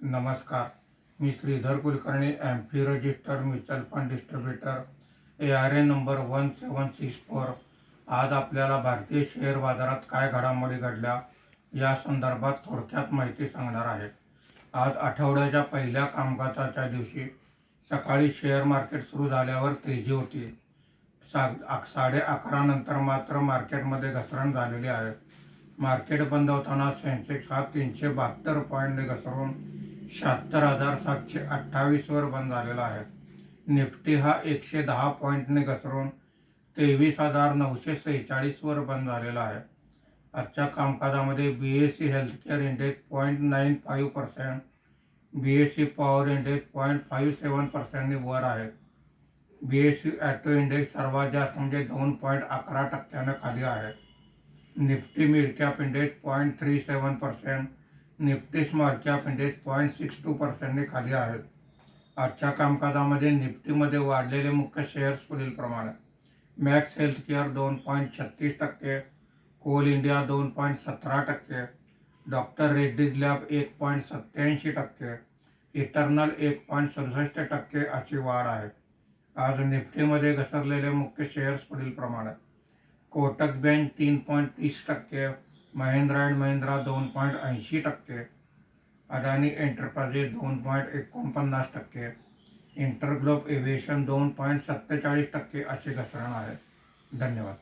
नमस्कार. मी Shridhar Kulkarni, MP. Registered mutual fund distributor, ARA number 1764. आज आपल्याला भारतीय शेअर बाजारात काय घडामोडी घडल्या या संदर्भात थोडक्यात माहिती सांगणार आहे. आज आठवड्याच्या पहिल्या कामकाजाच्या दिवशी सकाळी शेअर मार्केट सुरू झाल्यावर तेजी होती. 11:30 नंतर मात्र मार्केटमध्ये घसरण झालेली आहे. मार्केट बंद होताना सेन्सेक्स हा 372 पॉईंटने घसरून 76,728 वर बंद झालेला आहे. निफ्टी हा 110 पॉईंटने घसरून 23,946 वर बंद झालेला आहे. आजच्या कामकाजामध्ये BSE healthcare index 0.95%, BSE power index 0.57%ने वर आहे. BSE ॲटो इंडेक्स सर्वात जास्त म्हणजे 2.11% खाली आहे. Nifty mid cap index 0.37%, Nifty small cap index 0.62%ने खाली आहेत. आजच्या कामकाजामध्ये निफ्टीमध्ये वाढलेले मुख्य शेअर्स पुढीलप्रमाणे: Max Healthcare 2.36%, Coal India 2.17%, doctor Reddy's lab 1.87%, Eternal 1.67% अशी वाढ आहे. आज निफ्टीमध्ये घसरलेले मुख्य शेअर्स पुढीलप्रमाणे: Kotak bank 3.30%, Mahindra and Mahindra 2.80%, Adani enterprises 2.49%, InterGlobe aviation 2.47% अशी घसरण आहे. धन्यवाद.